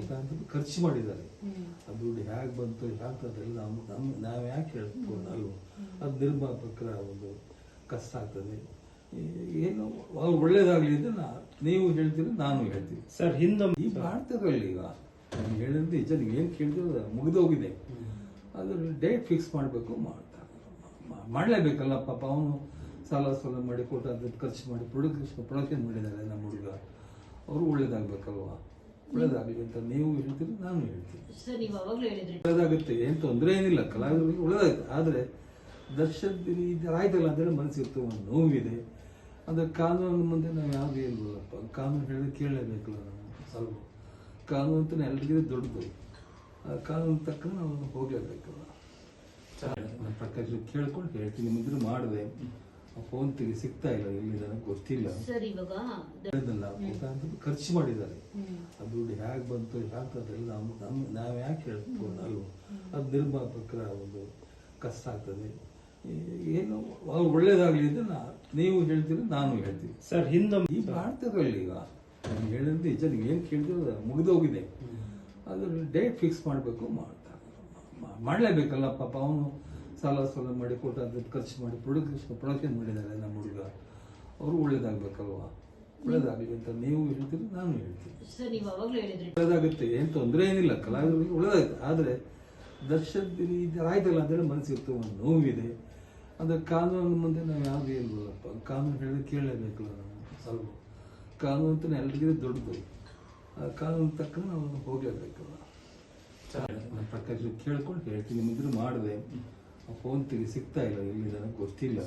ಕೋಟ್ಯಾಂತರ ಖರ್ಚು ಮಾಡಿದ್ದಾರೆ. ಆ ದುಡ್ಡು ಹೇಗೆ ಬಂತು ಹೇಗೆ ಅದೆಲ್ಲ ನಾವು ಯಾಕೆ ಹೇಳ್ಕೊಂಡು ಅಲ್ವ, ಅದು ನಿರ್ಮಾಪಕರ ಒಂದು ಕಷ್ಟ ಆಗ್ತದೆ. ಏನು ಅವ್ರು ಒಳ್ಳೇದಾಗ್ಲಿ ಅಂತ ನೀವು ಹೇಳ್ತೀರಿ, ನಾನು ಹೇಳ್ತೀವಿ ಸರ್. ಹಿಂದೆ ಈಗ ಮಾಡ್ತಾರಲ್ಲ, ಈಗ ನಾನು ಹೇಳಿದ್ರೆ ನಿಜ, ನೀವು ಏನು ಕೇಳಿದ್ರೆ ಮುಗಿದೋಗಿದೆ. ಅದು ಡೇಟ್ ಫಿಕ್ಸ್ ಮಾಡಬೇಕು, ಮಾಡ್ತಾರೆ. ಮಾಡಲೇಬೇಕಲ್ಲ ಪಾಪ. ಅವನು ಸಾಲ ಮಾಡಿ ಕೋಟ್ಯಾಂತರ ಖರ್ಚು ಮಾಡಿ ಪ್ರೊಡಕ್ಷನ್ ಮಾಡಿದ್ದಾರೆ ನಮ್ಮ ಹುಡುಗ. ಅವರು ಒಳ್ಳೇದಾಗಬೇಕಲ್ವಾ, ಒಳ್ಳೇದಾಗಲಿ ಅಂತ ನೀವು ಹೇಳ್ತೀರಿ, ನಾನು ಹೇಳ್ತೀನಿ. ಒಳ್ಳೇದಾಗುತ್ತೆ, ಏನು ತೊಂದರೆ ಏನಿಲ್ಲ, ಕಲಾವಿದರಿಗೆ ಒಳ್ಳೇದಾಗುತ್ತೆ. ಆದರೆ ದರ್ಶನ್ ಆಯ್ತಲ್ಲ ಅಂತೇಳಿ ಮನಸ್ಸಿತ್ತು, ಒಂದು ನೋವಿದೆ. ಅಂದರೆ ಕಾನೂನು ಮುಂದೆ ನಾವು ಯಾವುದು ಹೇಳ್ಬೋದಪ್ಪ, ಕಾನೂನು ಹೇಳಿದ್ರೆ ಕೇಳಲೇಬೇಕಲ್ಲ ನಾವು. ಸ್ವಲ್ಪ ಕಾನೂನು ಅಂತ ಎಲ್ರಿಗೂ ದೊಡ್ಡದು. ಕಾನೂನು ತಕ್ಕ ನಾವು ಹೋಗಲೇಬೇಕಲ್ಲ. ನನ್ನ ಪ್ರಕಾರ ಕೇಳ್ಕೊಂಡು ಹೇಳ್ತೀನಿ. ನಿಮ್ಮಿದ್ರು ಮಾಡಿದೆ, ಫೋನ್ ಸಿಗ್ತಾ ಇಲ್ಲ, ಎಲ್ಲಿದ್ದಾನೆ ಗೊತ್ತಿಲ್ಲ. ಕೋಟ್ಯಾಂತರ ಖರ್ಚು ಮಾಡಿದ್ದಾರೆ. ಆ ದುಡ್ಡು ಹೇಗೆ ಬಂತು ಹೇಗೆ ಅದೆಲ್ಲ ನಾವು ಯಾಕೆ ಹೇಳ್ಕೊಂಡು ಅಲ್ವ, ಅದು ನಿರ್ಮಾಪಕರ ಒಂದು ಕಷ್ಟ ಆಗ್ತದೆ. ಏನು ಅವ್ರು ಒಳ್ಳೇದಾಗ್ಲಿ ಅಂತ ನೀವು ಹೇಳ್ತೀರಿ, ನಾನು ಹೇಳ್ತೀವಿ ಸರ್. ಹಿಂದೆ ಈಗ ಮಾಡ್ತಾರಲ್ಲ, ಈಗ ನಾನು ಹೇಳಿದ್ರೆ ನಿಜ, ನೀವು ಏನು ಕೇಳಿದ್ರೆ ಮುಗಿದೋಗಿದೆ. ಅದು ಡೇಟ್ ಫಿಕ್ಸ್ ಮಾಡಬೇಕು, ಮಾಡ್ತಾರೆ. ಮಾಡಲೇಬೇಕಲ್ಲ ಪಾಪ. ಅವನು ಸಾಲ ಮಾಡಿ ಕೋಟ್ಯಾಂತರ ಖರ್ಚು ಮಾಡಿ ಪ್ರೊಡಕ್ಷನ್ ಮಾಡಿದ್ದಾರೆ ನಮ್ಮ ಹುಡುಗ. ಅವರು ಒಳ್ಳೇದಾಗಬೇಕಲ್ವಾ, ಒಳ್ಳೇದಾಗಲಿ ಅಂತ ನೀವು ಹೇಳ್ತೀರಿ, ನಾನು ಹೇಳ್ತೀನಿ. ಒಳ್ಳೇದಾಗುತ್ತೆ, ಏನು ತೊಂದರೆ ಏನಿಲ್ಲ, ಕಲಾವಿದರಿಗೆ ಒಳ್ಳೇದಾಗುತ್ತೆ. ಆದರೆ ದರ್ಶನ್ ಆಯ್ತಲ್ಲ ಅಂತೇಳಿ ಮನಸ್ಸಿತ್ತು, ಒಂದು ನೋವಿದೆ. ಅಂದರೆ ಕಾನೂನು ಮುಂದೆ ನಾವು ಯಾವುದು ಹೇಳ್ಬೋದಪ್ಪ, ಕಾನೂನು ಹೇಳಿದ್ರೆ ಕೇಳಲೇಬೇಕಲ್ಲ ನಾವು. ಸ್ವಲ್ಪ ಕಾನೂನು ಅಂತ ಎಲ್ರಿಗೂ ದೊಡ್ಡದು. ಕಾನೂನು ತಕ್ಕ ನಾವು ಹೋಗಲೇಬೇಕಲ್ಲ. ನನ್ನ ಪ್ರಕಾರ ಕೇಳ್ಕೊಂಡು ಹೇಳ್ತೀನಿ. ನಿಮ್ಮಿದ್ರು ಮಾಡಿದೆ, ಫೋನ್ ಸಿಗ್ತಾ ಇಲ್ಲ, ಎಲ್ಲಿದ್ದಾನೆ ಗೊತ್ತಿಲ್ಲ.